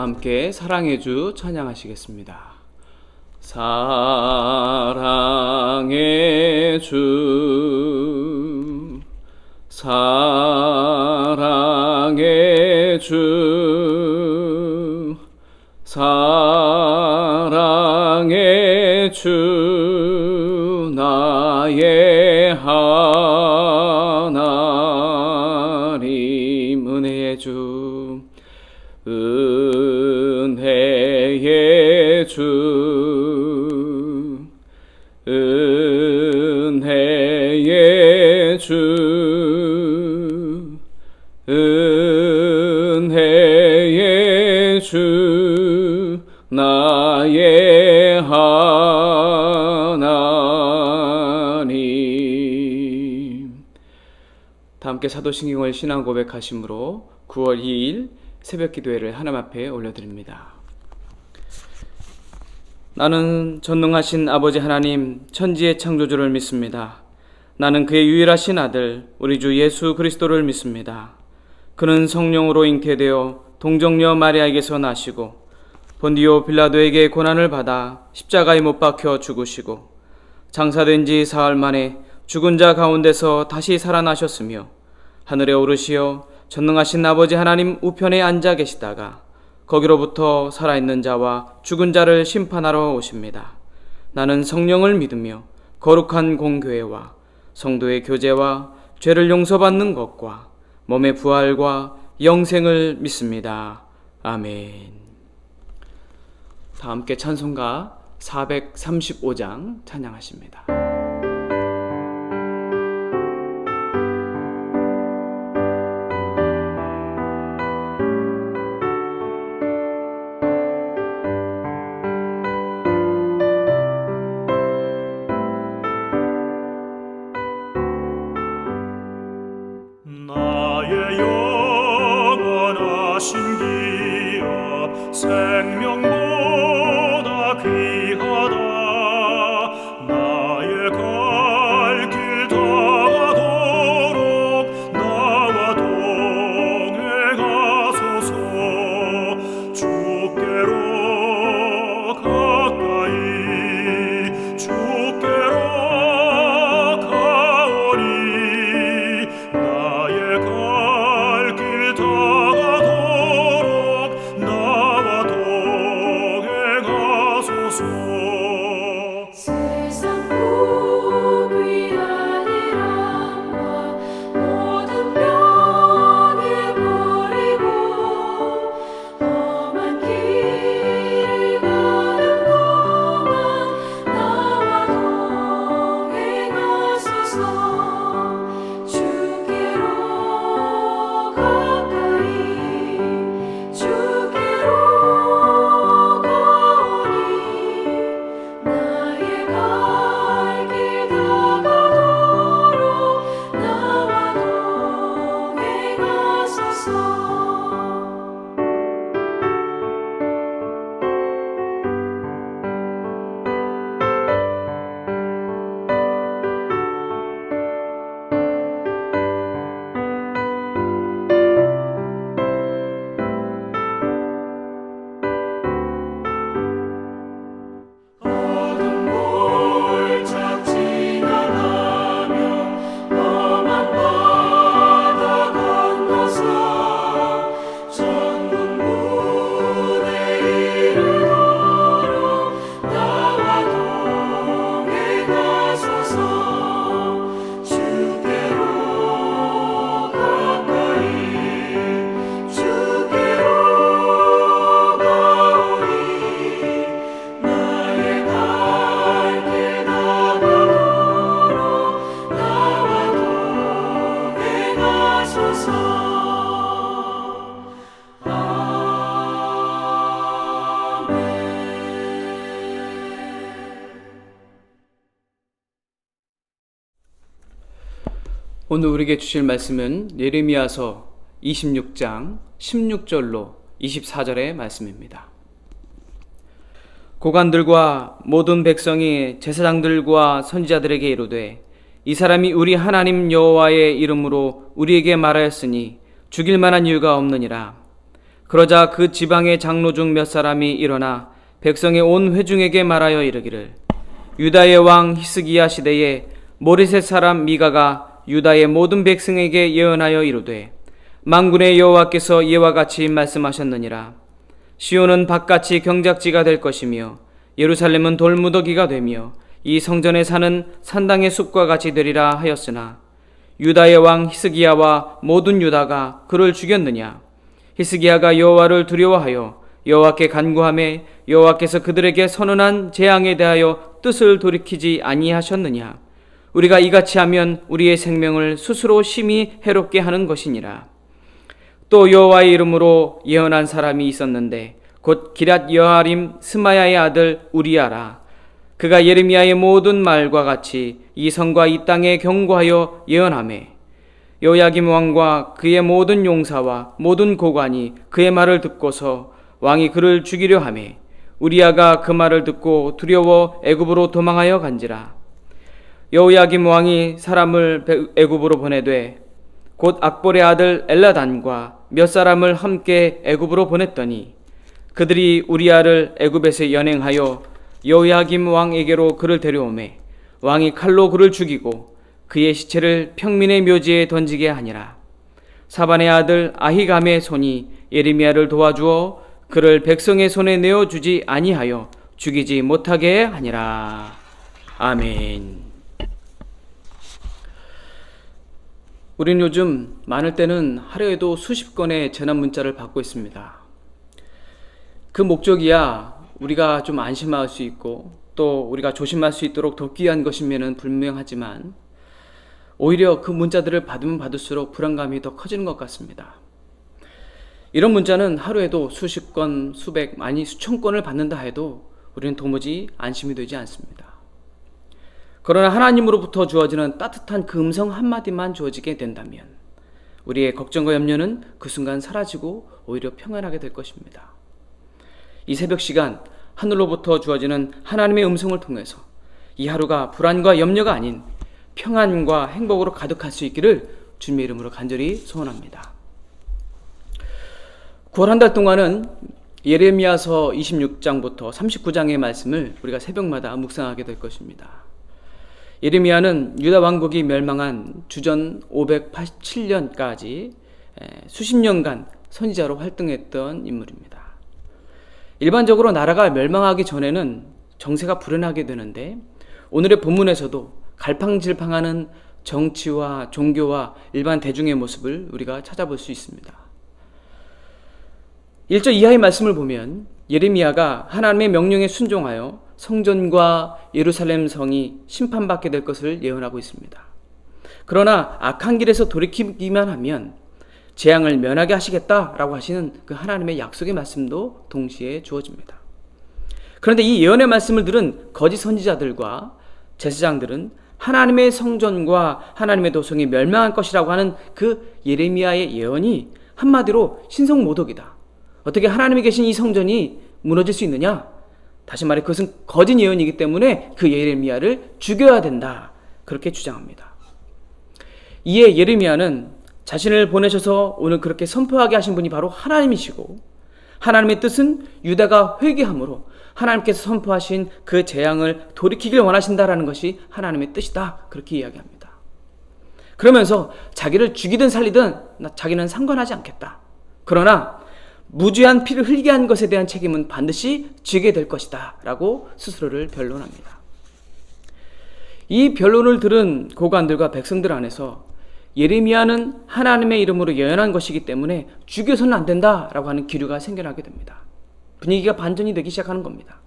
함께 사랑의 주 찬양하시겠습니다. 사랑의 주, 사랑의 주, 사랑의 주, 나의 하나님. 은혜의 주, 은혜의 주, 은혜의 주, 은혜의 주, 나의 하나님. 다 함께 사도신경을 신앙 고백하심으로 9월 2일 새벽 기도회를 하나님 앞에 올려드립니다. 나는 전능하신 아버지 하나님, 천지의 창조주를 믿습니다. 나는 그의 유일하신 아들 우리 주 예수 그리스도를 믿습니다. 그는 성령으로 잉태되어 동정녀 마리아에게서 나시고 본디오 빌라도에게 고난을 받아 십자가에 못 박혀 죽으시고 장사된 지 사흘 만에 죽은 자 가운데서 다시 살아나셨으며 하늘에 오르시어 전능하신 아버지 하나님 우편에 앉아 계시다가 거기로부터 살아있는 자와 죽은 자를 심판하러 오십니다. 나는 성령을 믿으며 거룩한 공교회와 성도의 교제와 죄를 용서받는 것과 몸의 부활과 영생을 믿습니다. 아멘. 다 함께 찬송가 435장 찬양하십니다. 생명보다 귀하다. 나의 갈 길 다가도록 나와 동행하소서. 주께로 가까이 주께로 가오니 나의 갈 길 다가도록 나와 동행하소서. 세상 고귀한 이랑과 모든 병에 버리고 험한 길을 가는 동안 나와 동행하소서. 주께로 가까이 주께로 가오니 나의 갈 길 다가도록 나와 동행하소서. 어둠 골짝 지나가며 험한 바다 건너서 천국문에 이르도록 나와 동행하소서. 주께로 가까이 주께로 가오니 나의 갈 길 다가도록 나와 동행하소서. 오늘 우리에게 주실 말씀은 예레미야서 26장 16절로 24절의 말씀입니다. 고관들과 모든 백성이 제사장들과 선지자들에게 이르되 이 사람이 우리 하나님 여호와의 이름으로 우리에게 말하였으니 죽일 만한 이유가 없느니라. 그러자 그 지방의 장로 중 몇 사람이 일어나 백성의 온 회중에게 말하여 이르기를 유다의 왕 히스기야 시대에 모레셋 사람 미가가 유다의 모든 백성에게 예언하여 이르되 만군의 여호와께서 이와 같이 말씀하셨느니라. 시온은 밭같이 경작지가 될 것이며 예루살렘은 돌무더기가 되며 이 성전에 사는 산당의 숲과 같이 되리라 하였으나 유다의 왕 히스기야와 모든 유다가 그를 죽였느냐? 히스기야가 여호와를 두려워하여 여호와께 간구하매 여호와께서 그들에게 선언한 재앙에 대하여 뜻을 돌이키지 아니하셨느냐? 우리가 이같이 하면 우리의 생명을 스스로 심히 해롭게 하는 것이니라. 또 여호와의 이름으로 예언한 사람이 있었는데 곧 기럇 여아림 스마야의 아들 우리야라. 그가 예레미야의 모든 말과 같이 이 성과 이 땅에 경고하여 예언하매 요야김 왕과 그의 모든 용사와 모든 고관이 그의 말을 듣고서 왕이 그를 죽이려 하매 우리야가 그 말을 듣고 두려워 애굽으로 도망하여 간지라. 여호야김 왕이 사람을 애굽으로 보내되 곧 악볼의 아들 엘라단과 몇 사람을 함께 애굽으로 보냈더니 그들이 우리야를 애굽에서 연행하여 여호야김 왕에게로 그를 데려오매 왕이 칼로 그를 죽이고 그의 시체를 평민의 묘지에 던지게 하니라. 사반의 아들 아히감의 손이 예레미야를 도와주어 그를 백성의 손에 내어주지 아니하여 죽이지 못하게 하니라. 아멘. 우리는 요즘 많을 때는 하루에도 수십 건의 재난 문자를 받고 있습니다. 그 목적이야 우리가 좀 안심할 수 있고 또 우리가 조심할 수 있도록 돕기 위한 것이면은 분명하지만 오히려 그 문자들을 받으면 받을수록 불안감이 더 커지는 것 같습니다. 이런 문자는 하루에도 수십 건, 수백, 많이 수천 건을 받는다 해도 우리는 도무지 안심이 되지 않습니다. 그러나 하나님으로부터 주어지는 따뜻한 그 음성 한마디만 주어지게 된다면 우리의 걱정과 염려는 그 순간 사라지고 오히려 평안하게 될 것입니다. 이 새벽 시간 하늘로부터 주어지는 하나님의 음성을 통해서 이 하루가 불안과 염려가 아닌 평안과 행복으로 가득할 수 있기를 주님의 이름으로 간절히 소원합니다. 9월 한 달 동안은 예레미야서 26장부터 39장의 말씀을 우리가 새벽마다 묵상하게 될 것입니다. 예레미야는 유다 왕국이 멸망한 주전 587년까지 수십 년간 선지자로 활동했던 인물입니다. 일반적으로 나라가 멸망하기 전에는 정세가 불안하게 되는데 오늘의 본문에서도 갈팡질팡하는 정치와 종교와 일반 대중의 모습을 우리가 찾아볼 수 있습니다. 1절 이하의 말씀을 보면 예레미야가 하나님의 명령에 순종하여 성전과 예루살렘 성이 심판받게 될 것을 예언하고 있습니다. 그러나 악한 길에서 돌이키기만 하면 재앙을 면하게 하시겠다라고 하시는 그 하나님의 약속의 말씀도 동시에 주어집니다. 그런데 이 예언의 말씀을 들은 거짓 선지자들과 제사장들은 하나님의 성전과 하나님의 도성이 멸망할 것이라고 하는 그 예레미야의 예언이 한마디로 신성모독이다. 어떻게 하나님이 계신 이 성전이 무너질 수 있느냐? 다시 말해 그것은 거짓 예언이기 때문에 그 예레미야를 죽여야 된다. 그렇게 주장합니다. 이에 예레미야는 자신을 보내셔서 오늘 그렇게 선포하게 하신 분이 바로 하나님이시고 하나님의 뜻은 유다가 회개함으로 하나님께서 선포하신 그 재앙을 돌이키길 원하신다라는 것이 하나님의 뜻이다. 그렇게 이야기합니다. 그러면서 자기를 죽이든 살리든 자기는 상관하지 않겠다. 그러나 무죄한 피를 흘리게 한 것에 대한 책임은 반드시 지게 될 것이다 라고 스스로를 변론합니다. 이 변론을 들은 고관들과 백성들 안에서 예레미야는 하나님의 이름으로 예언한 것이기 때문에 죽여서는 안 된다라고 하는 기류가 생겨나게 됩니다. 분위기가 반전이 되기 시작하는 겁니다.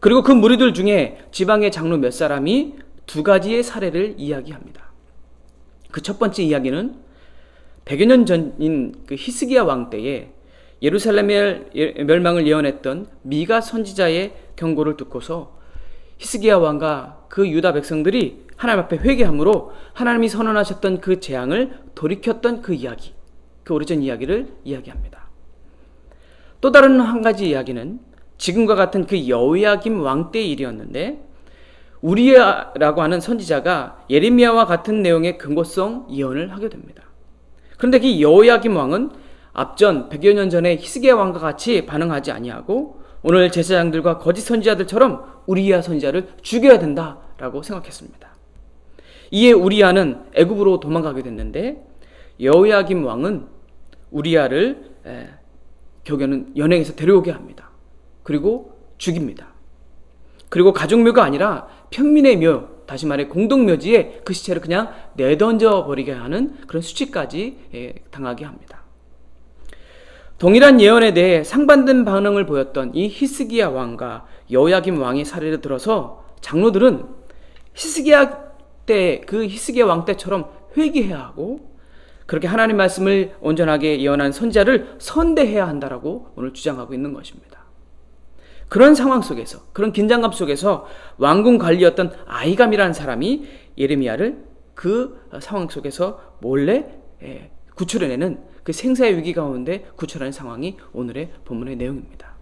그리고 그 무리들 중에 지방의 장로 몇 사람이 두 가지의 사례를 이야기합니다. 그 첫 번째 이야기는 100여 년 전인 그 히스기야 왕 때에 예루살렘의 멸망을 예언했던 미가 선지자의 경고를 듣고서 히스기야 왕과 그 유다 백성들이 하나님 앞에 회개함으로 하나님이 선언하셨던 그 재앙을 돌이켰던 그 이야기, 그 오래전 이야기를 이야기합니다. 또 다른 한 가지 이야기는 지금과 같은 그 여호야김 왕 때의 일이었는데 우리야라고 하는 선지자가 예레미야와 같은 내용의 근거성 예언을 하게 됩니다. 그런데 그 여호야김 왕은 앞전 100여 년 전에 히스기야 왕과 같이 반응하지 아니하고 오늘 제사장들과 거짓 선지자들처럼 우리야 선지자를 죽여야 된다라고 생각했습니다. 이에 우리야는 애굽으로 도망가게 됐는데 여호야김 왕은 우리야를 결국에는 연행해서 데려오게 합니다. 그리고 죽입니다. 그리고 가족묘가 아니라 평민의 묘, 다시 말해 공동묘지에 그 시체를 그냥 내던져 버리게 하는 그런 수치까지 당하게 합니다. 동일한 예언에 대해 상반된 반응을 보였던 이 히스기야 왕과 여호야김 왕의 사례를 들어서 장로들은 히스기야 왕 때처럼 회개해야 하고 그렇게 하나님 말씀을 온전하게 예언한 선지자를 선대해야 한다라고 오늘 주장하고 있는 것입니다. 그런 상황 속에서, 그런 긴장감 속에서 왕궁 관리였던 아히감이라는 사람이 예레미야를 그 상황 속에서 몰래 구출해내는 그 생사의 위기 가운데 구출하는 상황이 오늘의 본문의 내용입니다.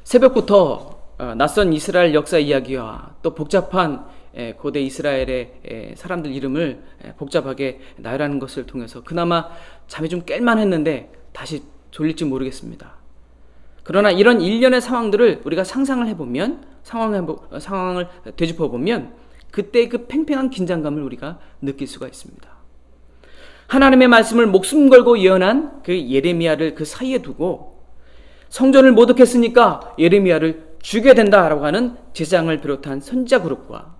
새벽부터 낯선 이스라엘 역사 이야기와 또 복잡한 고대 이스라엘의 사람들 이름을 복잡하게 나열하는 것을 통해서 그나마 잠이 좀 깰만 했는데 다시 졸릴지 모르겠습니다. 그러나 이런 일련의 상황들을 우리가 상상을 해보면, 상황을 되짚어보면 그때 그 팽팽한 긴장감을 우리가 느낄 수가 있습니다. 하나님의 말씀을 목숨 걸고 예언한 그 예레미야를 그 사이에 두고 성전을 모독했으니까 예레미야를 죽여야 된다라고 하는 제사장을 비롯한 선지자 그룹과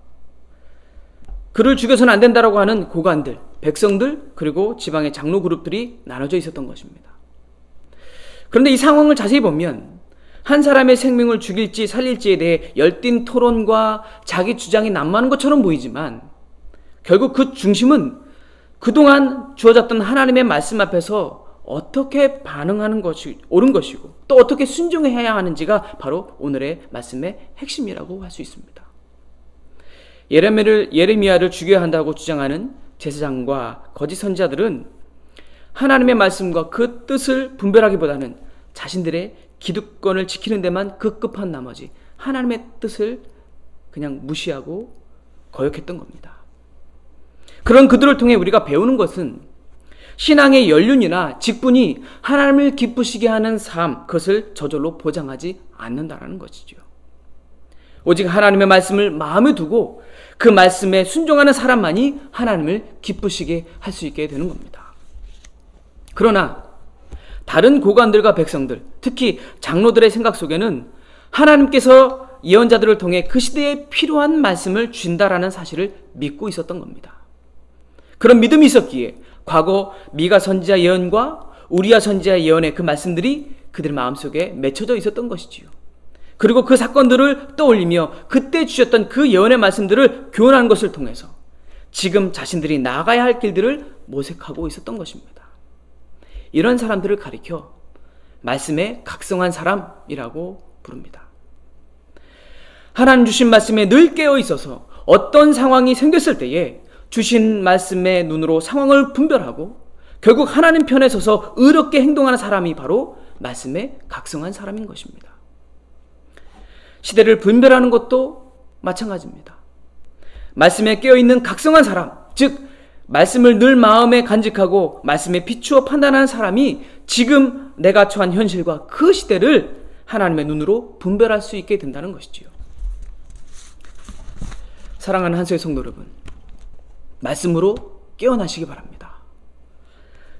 그를 죽여서는 안 된다라고 하는 고관들, 백성들, 그리고 지방의 장로 그룹들이 나눠져 있었던 것입니다. 그런데 이 상황을 자세히 보면 한 사람의 생명을 죽일지 살릴지에 대해 열띤 토론과 자기 주장이 난무하는 것처럼 보이지만 결국 그 중심은 그동안 주어졌던 하나님의 말씀 앞에서 어떻게 반응하는 것이 옳은 것이고 또 어떻게 순종해야 하는지가 바로 오늘의 말씀의 핵심이라고 할 수 있습니다. 예레미야를 죽여야 한다고 주장하는 제사장과 거짓 선지자들은 하나님의 말씀과 그 뜻을 분별하기보다는 자신들의 기득권을 지키는 데만 급급한 나머지 하나님의 뜻을 그냥 무시하고 거역했던 겁니다. 그런 그들을 통해 우리가 배우는 것은 신앙의 연륜이나 직분이 하나님을 기쁘시게 하는 삶, 그것을 저절로 보장하지 않는다라는 것이죠. 오직 하나님의 말씀을 마음에 두고 그 말씀에 순종하는 사람만이 하나님을 기쁘시게 할 수 있게 되는 겁니다. 그러나 다른 고관들과 백성들, 특히 장로들의 생각 속에는 하나님께서 예언자들을 통해 그 시대에 필요한 말씀을 주신다라는 사실을 믿고 있었던 겁니다. 그런 믿음이 있었기에 과거 미가 선지자 예언과 우리야 선지자 예언의 그 말씀들이 그들 마음속에 맺혀져 있었던 것이지요. 그리고 그 사건들을 떠올리며 그때 주셨던 그 예언의 말씀들을 교훈하는 것을 통해서 지금 자신들이 나아가야 할 길들을 모색하고 있었던 것입니다. 이런 사람들을 가리켜 말씀에 각성한 사람이라고 부릅니다. 하나님 주신 말씀에 늘 깨어 있어서 어떤 상황이 생겼을 때에 주신 말씀의 눈으로 상황을 분별하고 결국 하나님 편에 서서 의롭게 행동하는 사람이 바로 말씀에 각성한 사람인 것입니다. 시대를 분별하는 것도 마찬가지입니다. 말씀에 깨어있는 각성한 사람, 즉 말씀을 늘 마음에 간직하고 말씀에 비추어 판단하는 사람이 지금 내가 처한 현실과 그 시대를 하나님의 눈으로 분별할 수 있게 된다는 것이지요. 사랑하는 한소의 성도 여러분, 말씀으로 깨어나시기 바랍니다.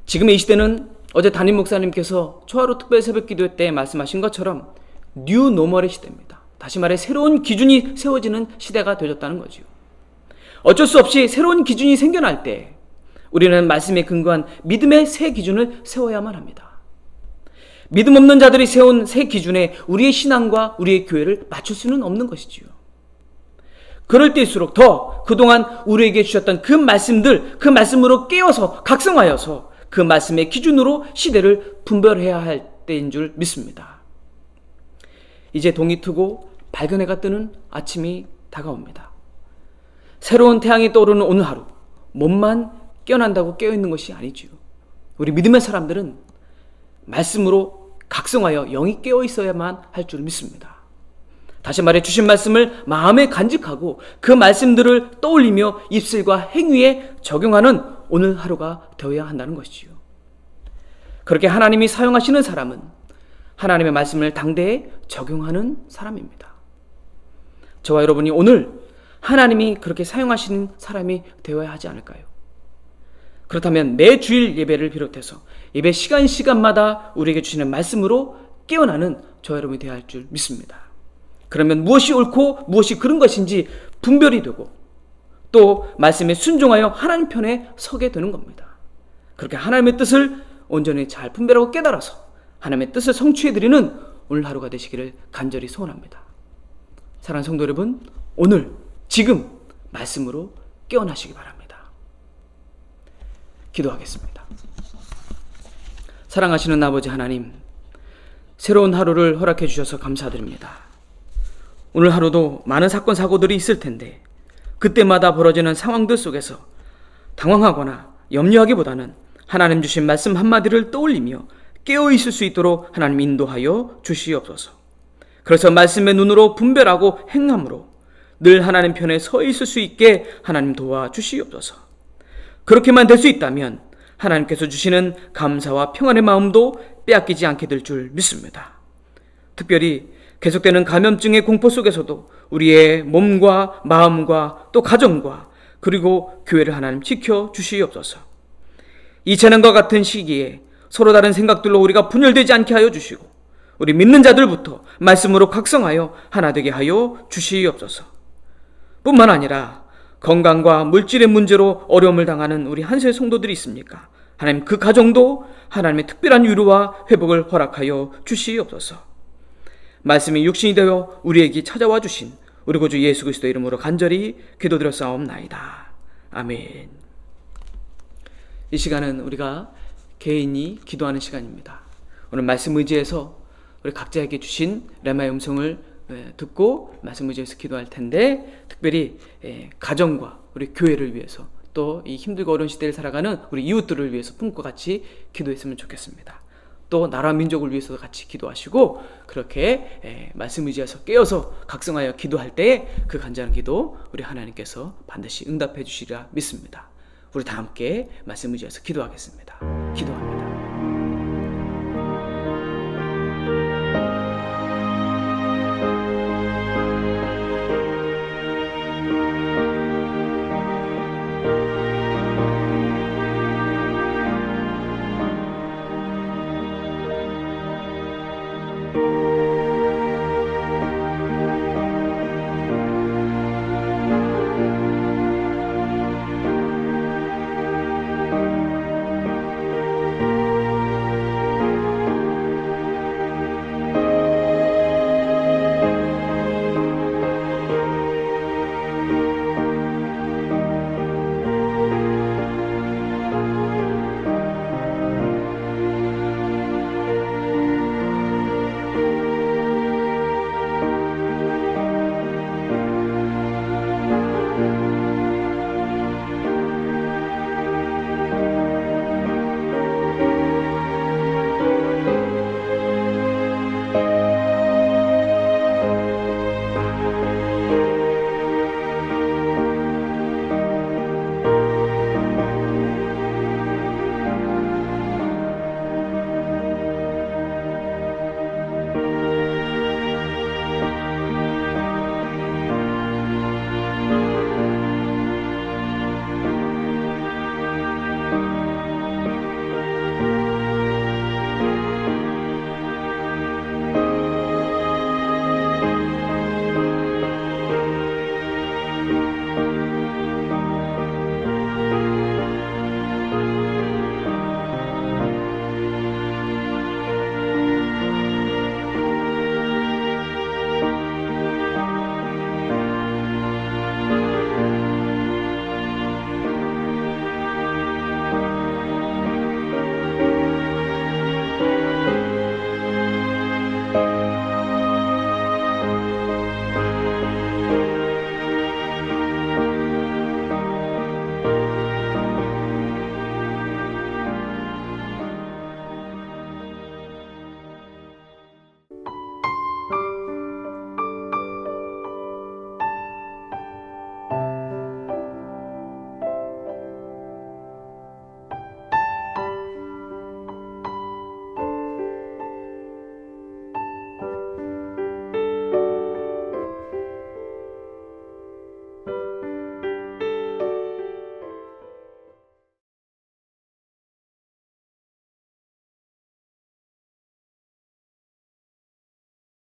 지금의 이 시대는 어제 담임 목사님께서 초하루 특별 새벽 기도 때 말씀하신 것처럼 뉴 노멀의 시대입니다. 다시 말해 새로운 기준이 세워지는 시대가 되어졌다는 거지요. 어쩔 수 없이 새로운 기준이 생겨날 때 우리는 말씀에 근거한 믿음의 새 기준을 세워야만 합니다. 믿음 없는 자들이 세운 새 기준에 우리의 신앙과 우리의 교회를 맞출 수는 없는 것이지요. 그럴 때일수록 더 그동안 우리에게 주셨던 그 말씀들, 그 말씀으로 깨어서 각성하여서 그 말씀의 기준으로 시대를 분별해야 할 때인 줄 믿습니다. 이제 동이 트고 밝은 해가 뜨는 아침이 다가옵니다. 새로운 태양이 떠오르는 오늘 하루, 몸만 깨어난다고 깨어있는 것이 아니지요. 우리 믿음의 사람들은 말씀으로 각성하여 영이 깨어있어야만 할 줄 믿습니다. 다시 말해 주신 말씀을 마음에 간직하고 그 말씀들을 떠올리며 입술과 행위에 적용하는 오늘 하루가 되어야 한다는 것이지요. 그렇게 하나님이 사용하시는 사람은 하나님의 말씀을 당대에 적용하는 사람입니다. 저와 여러분이 오늘 하나님이 그렇게 사용하시는 사람이 되어야 하지 않을까요? 그렇다면 매 주일 예배를 비롯해서 예배 시간마다 우리에게 주시는 말씀으로 깨어나는 저와 여러분이 되어야 할 줄 믿습니다. 그러면 무엇이 옳고 무엇이 그른 것인지 분별이 되고 또 말씀에 순종하여 하나님 편에 서게 되는 겁니다. 그렇게 하나님의 뜻을 온전히 잘 분별하고 깨달아서 하나님의 뜻을 성취해드리는 오늘 하루가 되시기를 간절히 소원합니다. 사랑하는 성도 여러분, 오늘 지금 말씀으로 깨어나시기 바랍니다. 기도하겠습니다. 사랑하시는 아버지 하나님, 새로운 하루를 허락해 주셔서 감사드립니다. 오늘 하루도 많은 사건 사고들이 있을 텐데 그때마다 벌어지는 상황들 속에서 당황하거나 염려하기보다는 하나님 주신 말씀 한마디를 떠올리며 깨어있을 수 있도록 하나님 인도하여 주시옵소서. 그래서 말씀의 눈으로 분별하고 행함으로 늘 하나님 편에 서 있을 수 있게 하나님 도와주시옵소서. 그렇게만 될 수 있다면 하나님께서 주시는 감사와 평안의 마음도 빼앗기지 않게 될 줄 믿습니다. 특별히 계속되는 감염증의 공포 속에서도 우리의 몸과 마음과 또 가정과 그리고 교회를 하나님 지켜주시옵소서. 이 재난과 같은 시기에 서로 다른 생각들로 우리가 분열되지 않게 하여 주시고 우리 믿는 자들부터 말씀으로 각성하여 하나 되게 하여 주시옵소서. 뿐만 아니라 건강과 물질의 문제로 어려움을 당하는 우리 한세 성도들이 있습니까? 하나님 그 가정도 하나님의 특별한 위로와 회복을 허락하여 주시옵소서. 말씀이 육신이 되어 우리에게 찾아와 주신 우리 구주 예수 그리스도의 이름으로 간절히 기도드렸사옵나이다. 아멘. 이 시간은 우리가 개인이 기도하는 시간입니다. 오늘 말씀 의지해서 우리 각자에게 주신 레마의 음성을 듣고 말씀 의지해서 기도할 텐데 특별히 가정과 우리 교회를 위해서 또 이 힘들고 어려운 시대를 살아가는 우리 이웃들을 위해서 품고 같이 기도했으면 좋겠습니다. 또 나라 민족을 위해서도 같이 기도하시고 그렇게 말씀 의지해서 깨어서 각성하여 기도할 때에 그 간절한 기도 우리 하나님께서 반드시 응답해 주시리라 믿습니다. 우리 다 함께 말씀 의지해서 기도하겠습니다. 기도합니다.